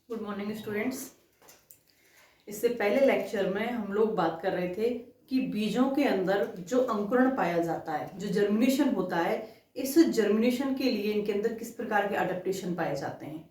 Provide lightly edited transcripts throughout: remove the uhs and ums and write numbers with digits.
Good morning students. इससे पहले lecture में हम लोग बात कर रहे थे कि बीजों के अंदर जो अंकुरण पाया जाता है, जो जर्मिनेशन होता है, इस जर्मिनेशन के लिए इनके अंदर किस प्रकार के अडेप्टेशन पाए जाते हैं।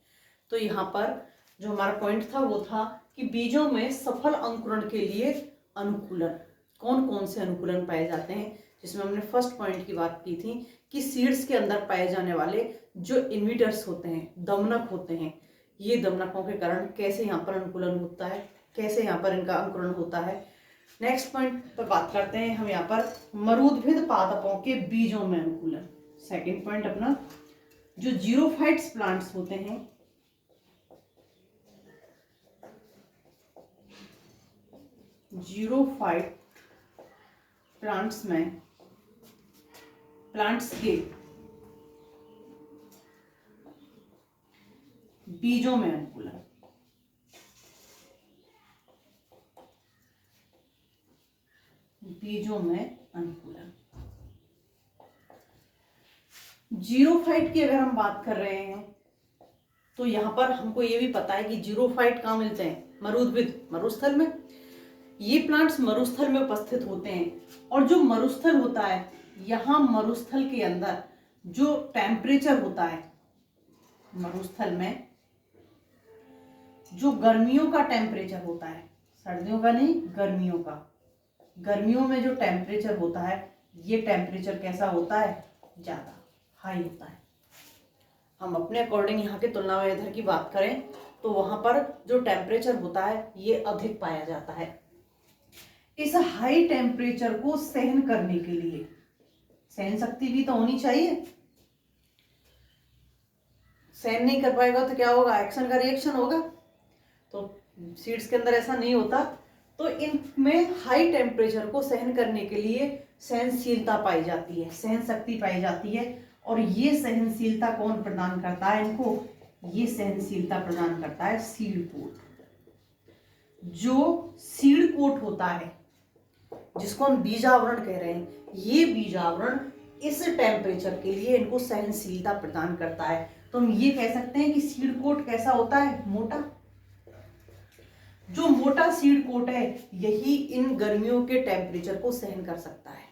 तो यहाँ पर जो हमारा पॉइंट था वो था कि बीजों में सफल अंकुरण के लिए अनुकूलन, कौन कौन से अनुकूलन पाए जाते हैं, जिसमें हमने फर्स्ट पॉइंट की बात की थी कि सीड्स के अंदर पाए जाने वाले जो इन्विटर्स होते हैं, दमनक होते हैं, ये दमनकों के कारण कैसे यहाँ पर अनुकूलन होता है, कैसे यहाँ पर इनका अंकुरण होता है। नेक्स्ट पॉइंट पर बात करते हैं हम यहाँ पर मरुद्भिद पादपों के बीजों में अनुकूलन। सेकंड पॉइंट अपना जो जीरोफाइट्स प्लांट्स होते हैं, जीरोफाइट प्लांट्स में प्लांट्स के बीजों में अनुकूलन। बीजों में अनुकूलन जीरोफाइट की अगर हम बात कर रहे हैं तो यहां पर हमको ये भी पता है कि जीरोफाइट कहाँ मिलते हैं, मरुद्भिद, मरुस्थल में। ये प्लांट्स मरुस्थल में उपस्थित होते हैं और जो मरुस्थल होता है, यहां मरुस्थल के अंदर जो टेम्परेचर होता है, मरुस्थल में जो गर्मियों का टेम्परेचर होता है, सर्दियों का नहीं, गर्मियों का, गर्मियों में जो टेम्परेचर होता है, ये टेम्परेचर कैसा होता है, ज्यादा हाई होता है। हम अपने अकॉर्डिंग यहाँ के तुलना में इधर की बात करें तो वहां पर जो टेम्परेचर होता है ये अधिक पाया जाता है। इस हाई टेम्परेचर को सहन करने के लिए सहन शक्ति भी तो होनी चाहिए। सहन नहीं कर पाएगा तो क्या होगा, एक्शन का रिएक्शन होगा। तो सीड्स के अंदर ऐसा नहीं होता, तो इनमें हाई टेम्परेचर को सहन करने के लिए सहनशीलता पाई जाती है, सहन शक्ति पाई जाती है। और ये सहनशीलता कौन प्रदान करता है इनको, ये सहनशीलता प्रदान करता है सीड कोट। जो सीड कोट होता है, जिसको हम बीजावरण कह रहे हैं, ये बीजावरण इस टेम्परेचर के लिए इनको सहनशीलता प्रदान करता है। तो हम ये कह सकते हैं कि सीड कोट कैसा होता है, मोटा। जो मोटा सीड कोट है यही इन गर्मियों के टेम्परेचर को सहन कर सकता है।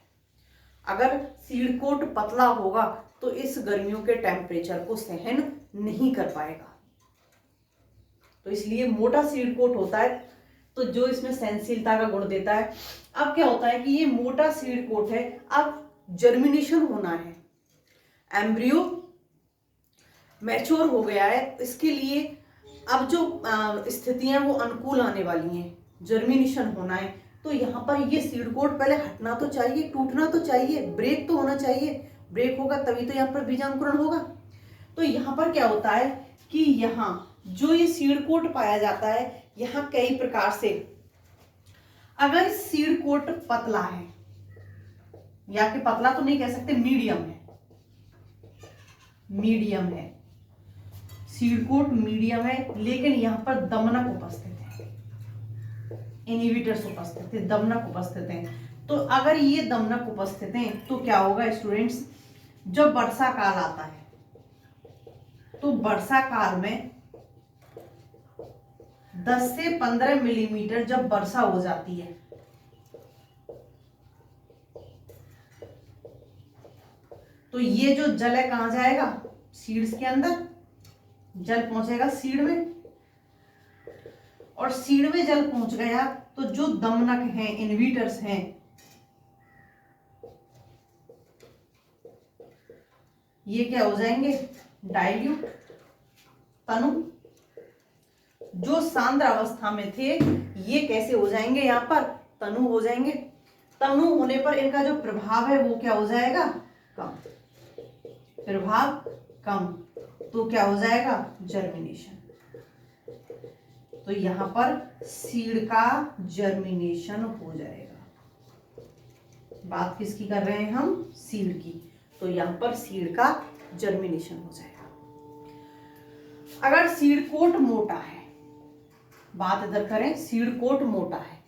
अगर सीड कोट पतला होगा तो इस गर्मियों के टेम्परेचर को सहन नहीं कर पाएगा। तो इसलिए मोटा सीड कोट होता है, तो जो इसमें सहनशीलता का गुण देता है। अब क्या होता है कि ये मोटा सीड कोट है, अब जर्मिनेशन होना है, एम्ब्रियो मैच्योर हो गया है, इसके लिए अब जो स्थितियां वो अनुकूल आने वाली हैं, जर्मिनेशन होना है। तो यहाँ पर ये सीड कोट पहले हटना तो चाहिए, टूटना तो चाहिए, ब्रेक तो होना चाहिए। ब्रेक होगा तभी तो यहाँ पर बीजांकुरण होगा। तो यहाँ पर क्या होता है कि यहाँ जो ये सीड कोट पाया जाता है, यहाँ कई प्रकार से, अगर सीड कोट पतला है, या कि पतला तो नहीं कह सकते, मीडियम है, मीडियम है, सीड कोट मीडियम है, लेकिन यहाँ पर दमनक उपस्थित है, इनहिबिटर्स उपस्थित है, दमनक उपस्थित है। तो अगर ये दमनक उपस्थित हैं तो क्या होगा स्टूडेंट्स, जब वर्षा काल आता है तो वर्षा काल में 10 से 15 मिलीमीटर जब वर्षा हो जाती है, तो ये जो जल है कहां जाएगा, सीड्स के अंदर जल पहुंचेगा सीड में, और सीड में जल पहुंच गया तो जो दमनक हैं, इनहिबिटर्स हैं, ये क्या हो जाएंगे, डाइल्यूट, तनु। जो सांद्र अवस्था में थे ये कैसे हो जाएंगे, यहाँ पर तनु हो जाएंगे। तनु होने पर इनका जो प्रभाव है वो क्या हो जाएगा, कम, प्रभाव कम, तो क्या हो जाएगा, जर्मिनेशन। तो यहाँ पर सीड का जर्मिनेशन हो जाएगा। बात किसकी कर रहे हैं हम, सीड की। तो यहाँ पर सीड का जर्मिनेशन हो जाएगा। अगर सीड कोट मोटा है, बात इधर करें, सीड कोट मोटा है,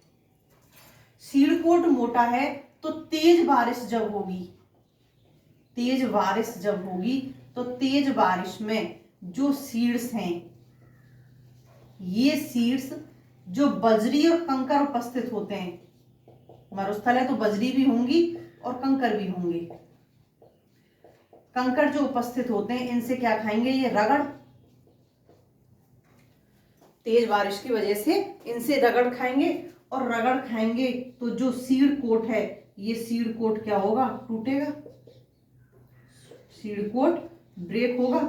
सीड कोट मोटा है तो तेज बारिश जब होगी, तेज बारिश जब होगी तो तेज बारिश में जो सीड्स हैं ये सीड्स जो बजरी और कंकर उपस्थित होते हैं, मरुस्थल है तो बजरी भी होंगी और कंकर भी होंगे। कंकर जो उपस्थित होते हैं इनसे क्या खाएंगे, ये रगड़, तेज बारिश की वजह से इनसे रगड़ खाएंगे, और रगड़ खाएंगे तो जो सीड कोट है, ये सीड कोट क्या होगा, टूटेगा, सीड कोट ब्रेक होगा,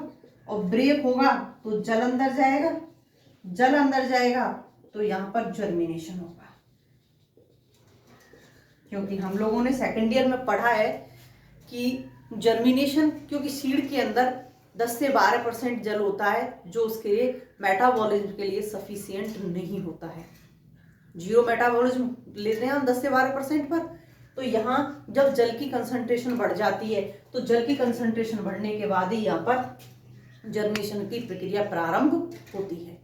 और ब्रेक होगा तो जल अंदर जाएगा, जल अंदर जाएगा तो यहां पर जर्मिनेशन होगा। क्योंकि हम लोगों ने सेकेंड ईयर में पढ़ा है कि जर्मिनेशन, क्योंकि सीड के अंदर 10 से 12% जल होता है जो उसके लिए मेटाबॉलिज्म के लिए सफिशिएंट नहीं होता है। जीरो मेटाबॉलिज्म लेते हैं हम 10 से 12% पर। तो यहाँ जब जल की कंसंट्रेशन बढ़ जाती है तो जल की कंसंट्रेशन बढ़ने के बाद ही यहाँ पर जर्मिनेशन की प्रक्रिया प्रारंभ होती है।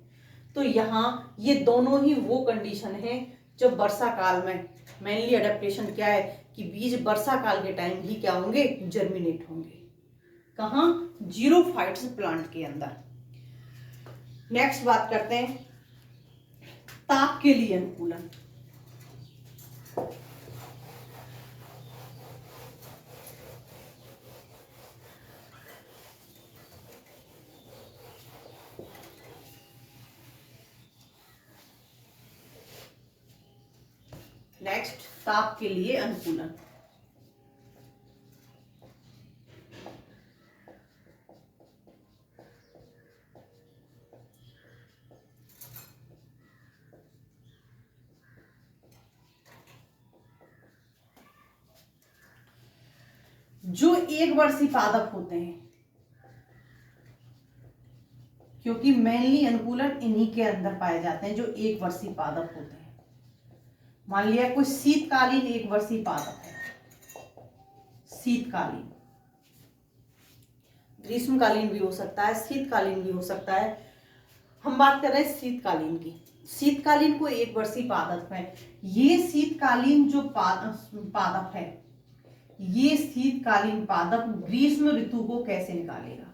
तो यहाँ ये दोनों ही वो कंडीशन है जब वर्षा काल में मेनली अडेप्टेशन क्या है कि बीज वर्षा काल के टाइम ही क्या होंगे, जर्मिनेट होंगे। कहाँ, जीरोफाइट्स प्लांट के अंदर। नेक्स्ट बात करते हैं ताप के लिए अनुकूलन। नेक्स्ट, ताप के लिए अनुकूलन। जो एक वर्षीय पादप होते हैं, क्योंकि मेनली अनुकूलन इन्हीं के अंदर पाए जाते हैं जो एक वर्षीय पादप होते हैं। मान लिया कोई शीतकालीन एक वर्षीय पादप है, शीतकालीन, ग्रीष्मकालीन भी हो सकता है, शीतकालीन भी हो सकता है। हम बात कर रहे हैं शीतकालीन की। शीतकालीन को एक वर्षीय पादप है। ये शीतकालीन जो पादप है, ये शीतकालीन पादप ग्रीष्म ऋतु को कैसे निकालेगा,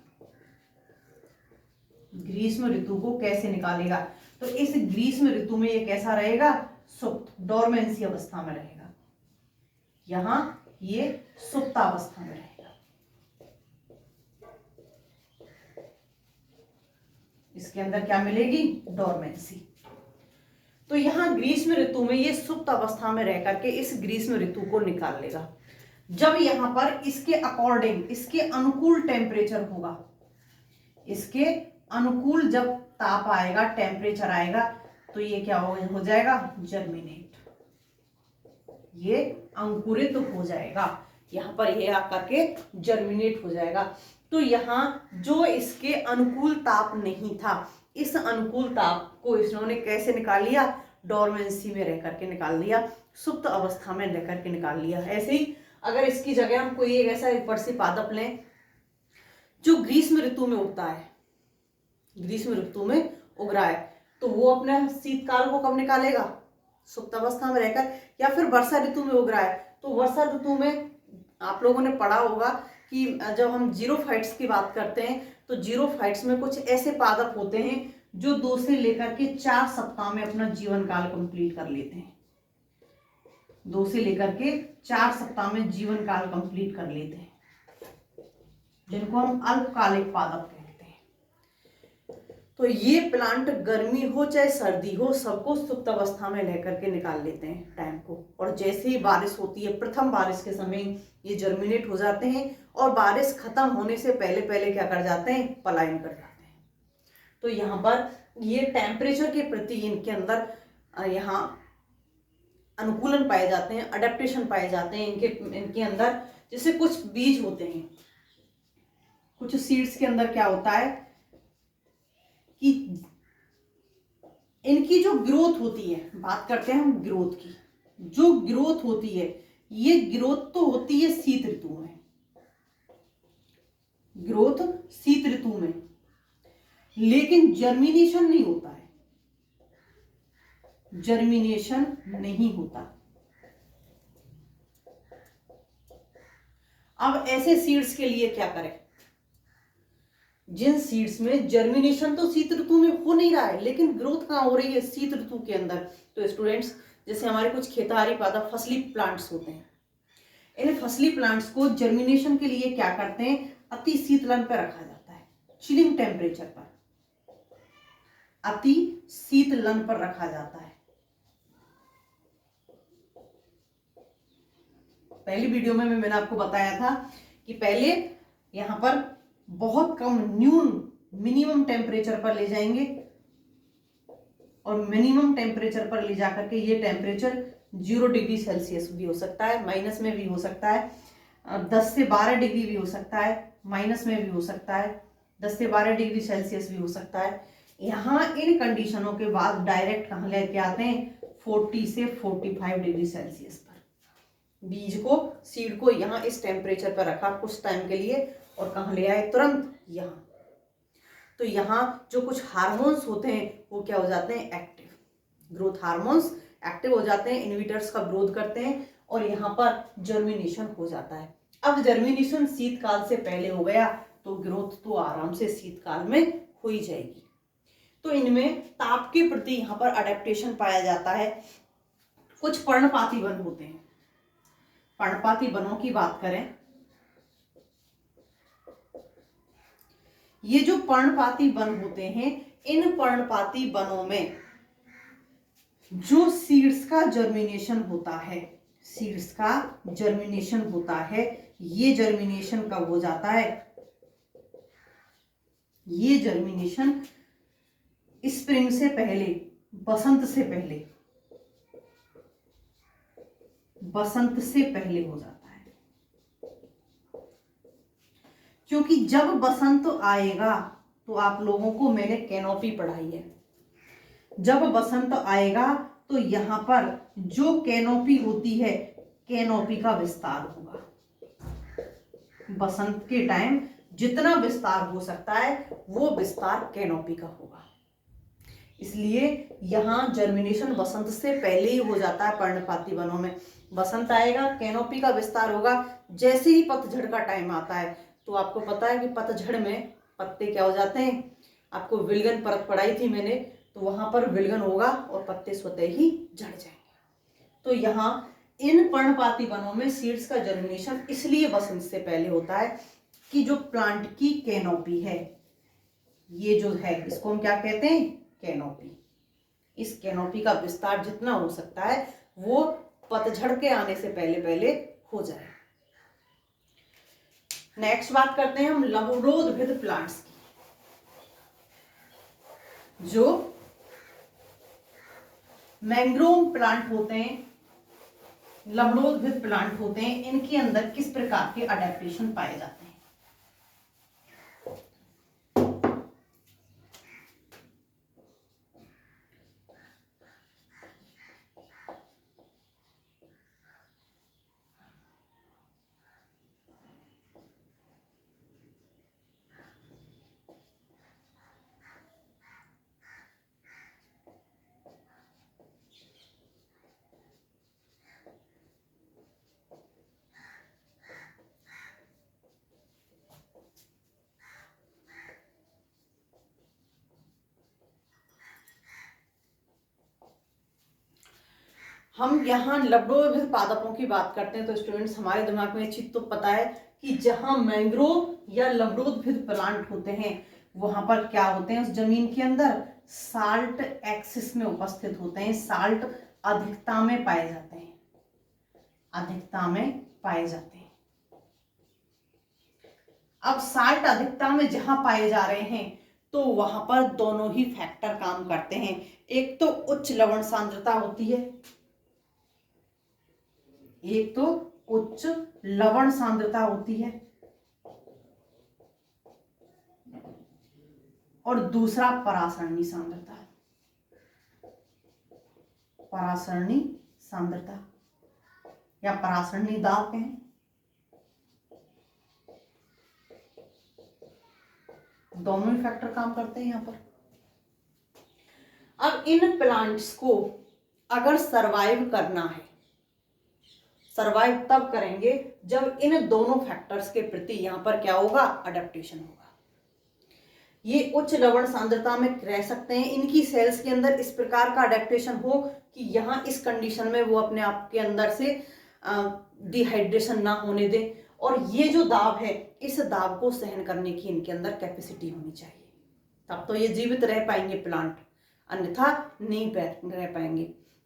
ग्रीष्म ऋतु को कैसे निकालेगा, तो इस ग्रीष्म ऋतु में ये कैसा रहेगा, सुप्त, डोरमेंसी अवस्था में रहेगा। यहां ये सुप्तावस्था में रहेगा। इसके अंदर क्या मिलेगी, डोरमेंसी। तो यहां ग्रीष्म ऋतु में ये सुप्त अवस्था में रह करके इस ग्रीष्म ऋतु को निकाल लेगा। जब यहां पर इसके अकॉर्डिंग, इसके अनुकूल टेम्परेचर होगा, इसके अनुकूल जब ताप आएगा, टेम्परेचर आएगा, तो ये क्या हो जाएगा, जर्मिनेट, ये अंकुरित हो जाएगा। यहां पर ये आकर के जर्मिनेट हो जाएगा। तो यहां जो इसके अनुकूल ताप नहीं था, इस अनुकूल ताप को इन्होंने कैसे निकाल लिया, डोरमेंसी में रह करके निकाल लिया, सुप्त अवस्था में रह करके निकाल लिया। ऐसे ही अगर इसकी जगह हम कोई एक ऐसा वर्षीय पादप लें जो ग्रीष्म ऋतु में उगता है, ग्रीष्म ऋतु में उग रहा है, तो वो अपने शीतकाल को कब निकालेगा, सुप्त अवस्था में रहकर, या फिर वर्षा ऋतु में उग रहा है तो वर्षा ऋतु में आप लोगों ने पढ़ा होगा कि जब हम जीरोफाइट्स की बात करते हैं तो जीरोफाइट्स में कुछ ऐसे पादप होते हैं जो 2 से लेकर के 4 सप्ताह में अपना जीवन काल कंप्लीट कर लेते हैं। 2 से लेकर के 4 सप्ताह में जीवन काल कंप्लीट कर लेते हैं, जिनको हम अल्पकालिक पादप कहते हैं। तो ये प्लांट गर्मी हो चाहे सर्दी हो, सबको सुप्त अवस्था में लेकर के निकाल लेते हैं टाइम को, और जैसे ही बारिश होती है, प्रथम बारिश के समय ये जर्मिनेट हो जाते हैं, और बारिश खत्म होने से पहले पहले क्या कर जाते हैं, पलायन कर जाते हैं। तो यहाँ पर ये टेम्परेचर के प्रति इनके अंदर यहाँ अनुकूलन पाए जाते हैं, अडेप्टेशन पाए जाते हैं इनके अंदर। जैसे कुछ बीज होते हैं, कुछ सीड्स के अंदर क्या होता है कि इनकी जो ग्रोथ होती है, बात करते हैं हम ग्रोथ की, जो ग्रोथ होती है, ये ग्रोथ तो होती है शीत ऋतु में, ग्रोथ शीत ऋतु में, लेकिन जर्मिनेशन नहीं होता है, जर्मिनेशन नहीं होता। अब ऐसे सीड्स के लिए क्या करें, जिन सीड्स में जर्मिनेशन तो शीत ऋतु में हो नहीं रहा है, लेकिन ग्रोथ कहाँ हो रही है, शीत ऋतु के अंदर। तो स्टूडेंट्स, जैसे हमारे कुछ खेतहारी पादप फसली प्लांट्स होते हैं, इन फसली प्लांट्स को जर्मिनेशन के लिए क्या करते हैं, अति शीतलन पर रखा जाता है, चिलिंग टेम्परेचर पर, अति शीतलन पर रखा जाता है। पहली वीडियो में मैंने आपको बताया था कि पहले यहां पर बहुत कम न्यून मिनिमम टेम्परेचर पर ले जाएंगे और मिनिमम टेम्परेचर पर ले जाकर के ये टेम्परेचर 0 डिग्री सेल्सियस भी हो सकता है, माइनस में भी हो सकता है, 10 से 12 डिग्री भी हो सकता है, माइनस में भी हो सकता है, 10 से 12 डिग्री सेल्सियस भी हो सकता है। यहाँ इन कंडीशनों के बाद डायरेक्ट कहाँ लेके आते हैं, 40 से 45 डिग्री सेल्सियस पर। बीज को, सीड को यहाँ इस टेम्परेचर पर रखा कुछ टाइम के लिए और कहाँ ले आए, तुरंत यहाँ। तो यहाँ जो कुछ हार्मोन्स होते हैं वो क्या हो जाते हैं, एक्टिव, ग्रोथ हार्मोन्स एक्टिव हो जाते हैं, इनहिबिटर्स का ग्रोथ करते हैं और यहाँ पर जर्मिनेशन हो जाता है। अब जर्मिनेशन शीतकाल से पहले हो गया तो ग्रोथ तो आराम से शीतकाल में हो ही जाएगी। तो इनमें ताप के प्रति यहाँ पर अडेप्टेशन पाया जाता है। कुछ पर्णपाती वन होते हैं, पर्णपाती वनों की बात करें, ये जो पर्णपाती वन होते हैं, इन पर्णपाती वनों में जो सीड्स का जर्मिनेशन होता है, सीड्स का जर्मिनेशन होता है, ये जर्मिनेशन कब हो जाता है, ये जर्मिनेशन स्प्रिंग से पहले, बसंत से पहले, बसंत से पहले हो जाता है। क्योंकि जब बसंत आएगा तो आप लोगों को मैंने कैनोपी पढ़ाई है, जब बसंत आएगा तो यहां पर जो कैनोपी होती है, कैनोपी का विस्तार होगा। बसंत के टाइम जितना विस्तार हो सकता है वो विस्तार कैनोपी का होगा। इसलिए यहां जर्मिनेशन बसंत से पहले ही हो जाता है पर्णपाती वनों में। बसंत आएगा, कैनोपी का विस्तार होगा। जैसे ही पतझड़ का टाइम आता है तो आपको पता है कि पतझड़ में पत्ते क्या हो जाते हैं, आपको विल्गन परत पढ़ाई थी मैंने, तो वहां पर विल्गन होगा और पत्ते स्वतः ही झड़ जाएंगे। तो यहाँ इन पर्णपाती वनों में सीड्स का जर्मिनेशन इसलिए बसंत से पहले होता है कि जो प्लांट की कैनोपी है, ये जो है इसको हम क्या कहते हैं, कैनोपी। इस कैनोपी का विस्तार जितना हो सकता है वो पतझड़ के आने से पहले पहले हो जाए। नेक्स्ट बात करते हैं हम लवणोद्भिद प्लांट्स की। जो मैंग्रोव प्लांट होते हैं, लवणोद्भिद प्लांट होते हैं, इनके अंदर किस प्रकार के अडेप्टेशन पाए जाते हैं। हम यहाँ लवणोद्भिद पादपों की बात करते हैं तो स्टूडेंट्स हमारे दिमाग में चीज तो पता है कि जहां मैंग्रोव या लवणोद्भिद प्लांट होते हैं वहां पर क्या होते हैं, उस जमीन के अंदर साल्ट एक्सिस में उपस्थित होते हैं, साल्ट अधिकता में पाए जाते हैं, अधिकता में पाए जाते हैं। अब साल्ट अधिकता में जहां पाए जा रहे हैं तो वहां पर दोनों ही फैक्टर काम करते हैं। एक तो उच्च लवण सांद्रता होती है, एक तो उच्च लवण सांद्रता होती है और दूसरा परासरणी सांद्रता, परासरणी सांद्रता या परासरणी दाब कहें। दोनों ही फैक्टर काम करते हैं यहां पर। अब इन प्लांट्स को अगर सरवाइव करना है, सरवाइव तब करेंगे जब इन दोनों फैक्टर्स के प्रति यहां पर क्या होगा, अडेप्टेशन होगा। ये उच्च लवण सांद्रता में रह सकते हैं। इनकी सेल्स के अंदर इस प्रकार का अडेप्टेशन हो कि यहाँ इस कंडीशन में वो अपने आप के अंदर से डिहाइड्रेशन ना होने दें, और ये जो दाब है इस दाब को सहन करने की इनके अंदर कैपेसिटी होनी चाहिए, तब तो ये जीवित रह पाएंगे प्लांट, अन्यथा नहीं रह पाएंगे।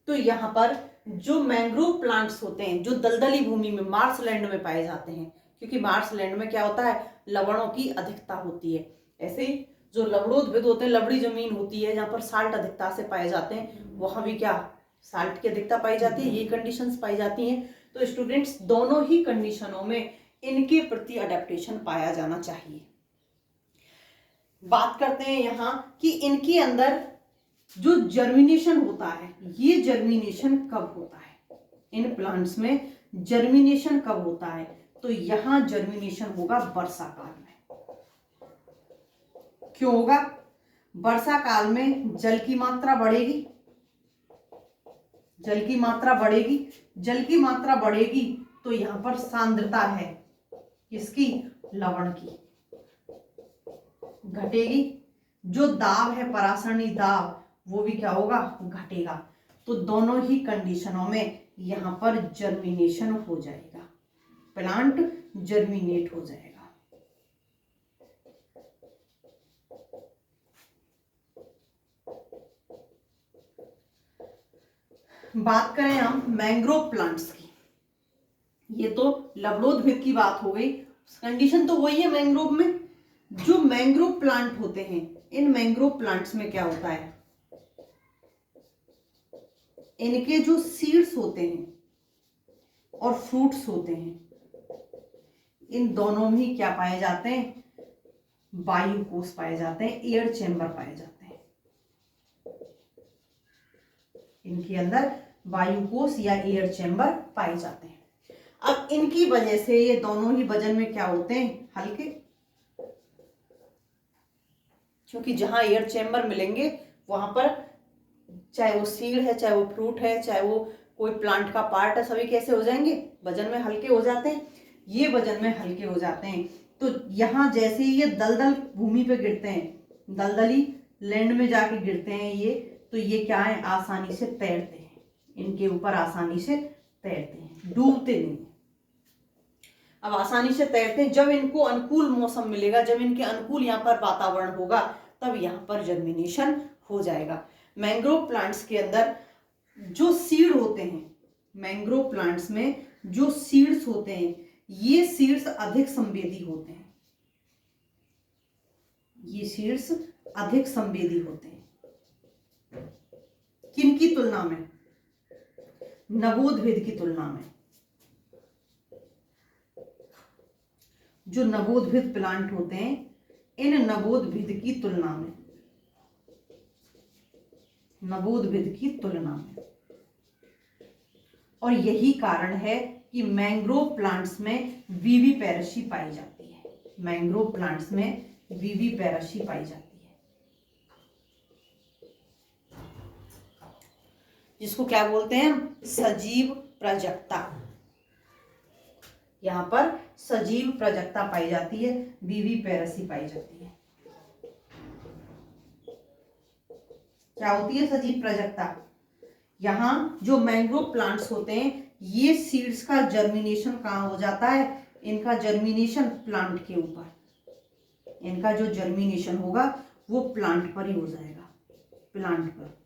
तो यहाँ पर जो मैंग्रोव प्लांट्स होते हैं जो दलदली भूमि में मार्शलैंड में पाए जाते हैं, क्योंकि मार्शलैंड में क्या होता है, लवणों की अधिकता होती है। ऐसे ही जो लवणोद्भिद होते हैं, लवड़ी जमीन होती है जहाँ पर साल्ट अधिकता से पाए जाते हैं, वहां भी क्या साल्ट की अधिकता पाई जाती है, ये कंडीशंस पाई जाती हैं। तो स्टूडेंट्स दोनों ही कंडीशनों में इनके प्रति अडेप्टेशन पाया जाना चाहिए। बात करते हैं यहाँ कि इनके अंदर जो जर्मिनेशन होता है, ये जर्मिनेशन कब होता है, इन प्लांट्स में जर्मिनेशन कब होता है, तो यहां जर्मिनेशन होगा वर्षा काल में। क्यों होगा, वर्षा काल में जल की मात्रा बढ़ेगी, जल की मात्रा बढ़ेगी, जल की मात्रा बढ़ेगी तो यहां पर सांद्रता है किसकी, लवण की, घटेगी। जो दाब है परासरणी दाब वो भी क्या होगा, घटेगा। तो दोनों ही कंडीशनों में यहां पर जर्मिनेशन हो जाएगा, प्लांट जर्मिनेट हो जाएगा। बात करें हम मैंग्रोव प्लांट्स की, ये तो लवणोद्भिद की बात हो गई, कंडीशन तो वही है मैंग्रोव में। जो मैंग्रोव प्लांट होते हैं, इन मैंग्रोव प्लांट्स में क्या होता है, इनके जो सीड्स होते हैं और फ्रूट्स होते हैं, इन दोनों में ही क्या पाए जाते हैं, वायु कोश पाए जाते हैं, एयर चेंबर पाए जाते हैं। इनके अंदर वायु कोश या एयर चेंबर पाए जाते हैं। अब इनकी वजह से ये दोनों ही वजन में क्या होते हैं, हल्के, क्योंकि जहां एयर चेंबर मिलेंगे वहां पर चाहे वो सीड है, चाहे वो फ्रूट है, चाहे वो कोई प्लांट का पार्ट है, सभी कैसे हो जाएंगे, वजन में हल्के हो जाते हैं। ये वजन में हल्के हो जाते हैं। तो यहाँ जैसे ये दलदल भूमि पे गिरते हैं, दलदली लैंड में जाके गिरते हैं ये, तो ये क्या है, आसानी से तैरते हैं, इनके ऊपर आसानी से तैरते हैं, डूबते नहीं। अब आसानी से तैरते हैं, जब इनको अनुकूल मौसम मिलेगा, जब इनके अनुकूल यहाँ पर वातावरण होगा, तब यहाँ पर जर्मिनेशन हो जाएगा। मैंग्रोव प्लांट्स के अंदर जो सीड होते हैं, मैंग्रोव प्लांट्स में जो सीड्स होते हैं, ये सीड्स अधिक संवेदी होते हैं, ये सीड्स अधिक संवेदी होते हैं। किनकी तुलना में, नवोद्भिद की तुलना में। जो नवोद्भिद प्लांट होते हैं, इन नवोद्भिद की तुलना में, नवोद्भिद की तुलना में। और यही कारण है कि मैंग्रोव प्लांट्स में विविपेरेसी पाई जाती है, मैंग्रोव प्लांट्स में विविपेरेसी पाई जाती है, जिसको क्या बोलते हैं, सजीव प्रजक्ता। यहां पर सजीव प्रजक्ता पाई जाती है, विविपेरेसी पाई जाती है। क्या होती है सजीव प्रजक्ता, यहाँ जो मैंग्रोव प्लांट्स होते हैं, ये सीड्स का जर्मिनेशन कहाँ हो जाता है, इनका जर्मिनेशन प्लांट के ऊपर, इनका जो जर्मिनेशन होगा वो प्लांट पर ही हो जाएगा, प्लांट पर।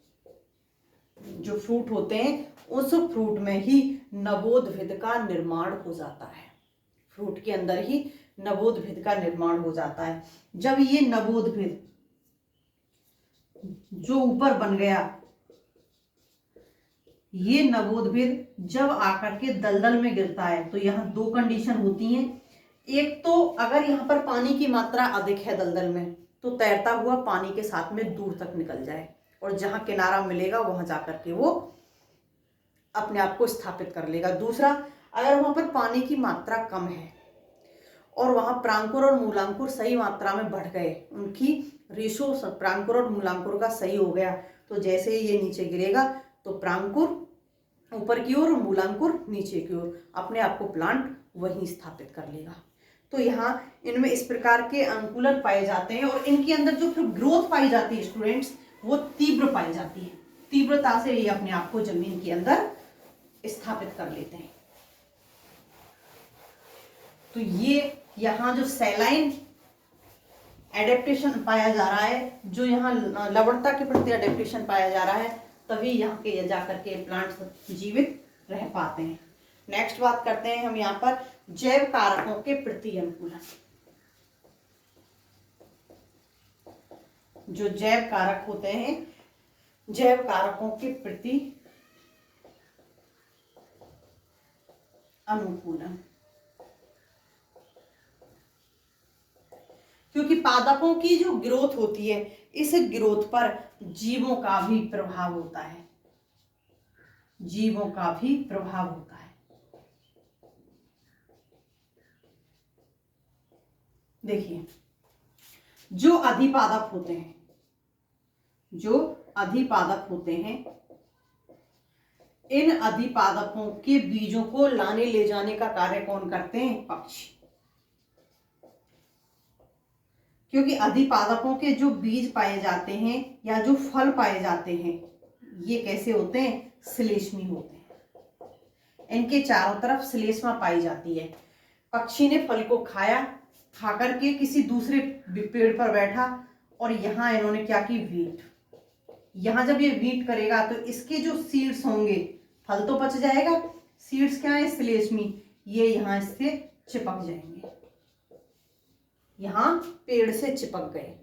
जो फ्रूट होते हैं उस फ्रूट में ही नवोद्भिद का निर्माण हो जाता है, फ्रूट के अंदर ही नवोद्भिद का निर्माण हो जाता है। जब ये नवोद्भिद जो ऊपर बन गया, ये नवोद्भिद जब आकर के दलदल में गिरता है, तो यहाँ दो कंडीशन होती हैं। एक तो अगर यहाँ पर पानी की मात्रा अधिक है दलदल में, तो तैरता हुआ पानी के साथ में दूर तक निकल जाए, और जहां किनारा मिलेगा वहां जाकर के वो अपने आप को स्थापित कर लेगा। दूसरा, अगर वहां पर पानी की मात्रा कम है और वहां प्रांकुर और मूलांकुर सही मात्रा में बढ़ गए, उनकी रेशो प्रांकुर और मूलांकुर का सही हो गया, तो जैसे ही ये नीचे गिरेगा तो प्रांकुर ऊपर की ओर और मूलांकुर नीचे की ओर, अपने आप को प्लांट वहीं स्थापित कर लेगा। तो यहाँ इनमें इस प्रकार के अनुकूलन पाए जाते हैं और इनके अंदर जो फिर ग्रोथ पाई जाती है स्टूडेंट्स, वो तीव्र पाई जाती है। तीव्रता से ये अपने आप को जमीन के अंदर स्थापित कर लेते हैं। तो ये यहाँ जो सैलाइन एडेप्टेशन पाया जा रहा है, जो यहाँ लवणता के प्रति एडेप्टेशन पाया जा रहा है, तभी यहाँ के जाकर के प्लांट्स जीवित रह पाते हैं। नेक्स्ट बात करते हैं हम यहाँ पर जैव कारकों के प्रति अनुकूलन। जो जैव कारक होते हैं, जैव कारकों के प्रति अनुकूलन, क्योंकि पादपों की जो ग्रोथ होती है, इस ग्रोथ पर जीवों का भी प्रभाव होता है, जीवों का भी प्रभाव होता है। देखिए, जो अधिपादप होते हैं, जो अधिपादप होते हैं, इन अधिपादपों के बीजों को लाने ले जाने का कार्य कौन करते हैं? पक्षी। क्योंकि अधिपादपों के जो बीज पाए जाते हैं या जो फल पाए जाते हैं, ये कैसे होते हैं? श्लेष्मी होते हैं। इनके चारों तरफ श्लेष्मा पाई जाती है। पक्षी ने फल को खाया, खाकर के किसी दूसरे पेड़ पर बैठा और यहाँ इन्होंने क्या की? वीट। यहाँ जब ये वीट करेगा तो इसके जो सीड्स होंगे, फल तो बच जाएगा, सीड्स क्या है? श्लेष्मी, ये यहाँ इससे चिपक जाएंगे, यहाँ पेड़ से चिपक गए।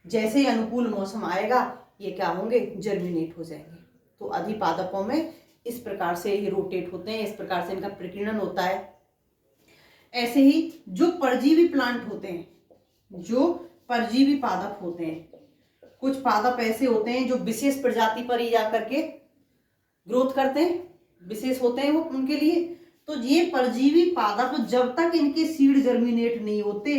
जैसे ही अनुकूल मौसम आएगा, ये क्या होंगे? जर्मिनेट हो जाएंगे। तो अधिपादपों में इस प्रकार से ये रोटेट होते हैं, इस प्रकार से इनका प्रकीर्णन होता है। ऐसे ही जो परजीवी प्लांट होते हैं, जो परजीवी पादप होते हैं, कुछ पादप ऐसे होते हैं जो विशेष प्रजाति पर ही जाकर के ग्रोथ करते हैं, विशेष होते हैं वो उनके लिए। तो ये परजीवी पादप जब तक इनके सीड जर्मिनेट नहीं होते,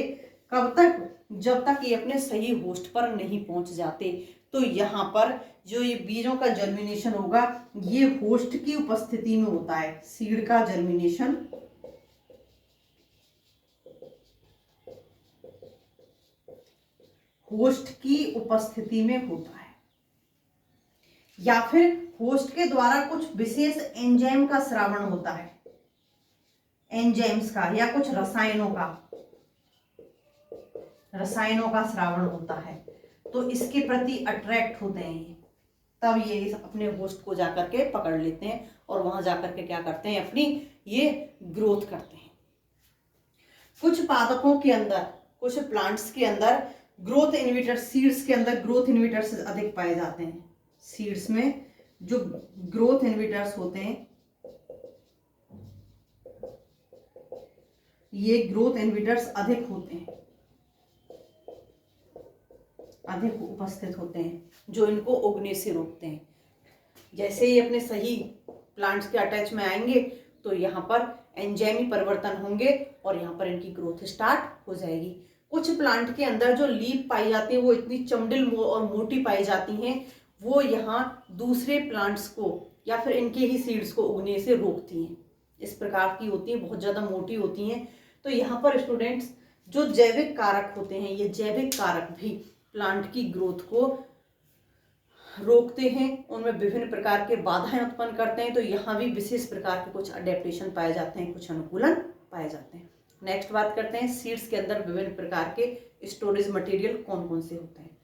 कब तक? जब तक ये अपने सही होस्ट पर नहीं पहुंच जाते। तो यहाँ पर जो ये बीजों का जर्मिनेशन होगा, ये होस्ट की उपस्थिति में होता है। सीड का जर्मिनेशन होस्ट की उपस्थिति में होता है, या फिर होस्ट के द्वारा कुछ विशेष एंजाइम का स्रावण होता है, एंजाइम्स का या कुछ रसायनों का स्रावण होता है। तो इसके प्रति अट्रैक्ट होते हैं ये, तब ये अपने होस्ट को जाकर के पकड़ लेते हैं और वहां जाकर के क्या करते हैं? अपनी ये ग्रोथ करते हैं। कुछ पादपों के अंदर, कुछ प्लांट्स के अंदर ग्रोथ इनहिबिटर, सीड्स के अंदर ग्रोथ इनहिबिटर्स अधिक पाए जाते हैं। सीड्स में जो ग्रोथ इनहिबिटर्स होते हैं, ये ग्रोथ इनहिबिटर्स अधिक होते हैं, अधिक उपस्थित होते हैं, जो इनको उगने से रोकते हैं। जैसे ही अपने सही प्लांट्स के अटैच में आएंगे तो यहाँ पर एंजाइमी परिवर्तन होंगे और यहाँ पर इनकी ग्रोथ स्टार्ट हो जाएगी। कुछ प्लांट के अंदर जो लीफ पाई जाती है, वो इतनी चमड़िल और मोटी पाई जाती हैं, वो यहाँ दूसरे प्लांट्स को या फिर इनके ही सीड्स को उगने से रोकती हैं। इस प्रकार की होती हैं, बहुत ज़्यादा मोटी होती हैं। तो यहाँ पर स्टूडेंट्स, जो जैविक कारक होते हैं, ये जैविक कारक भी प्लांट की ग्रोथ को रोकते हैं, उनमें विभिन्न प्रकार के बाधाएं उत्पन्न करते हैं। तो यहाँ भी विशेष प्रकार के कुछ अडेप्टेशन पाए जाते हैं, कुछ अनुकूलन पाए जाते हैं। नेक्स्ट बात करते हैं सीड्स के अंदर विभिन्न प्रकार के स्टोरेज मटेरियल कौन कौन से होते हैं।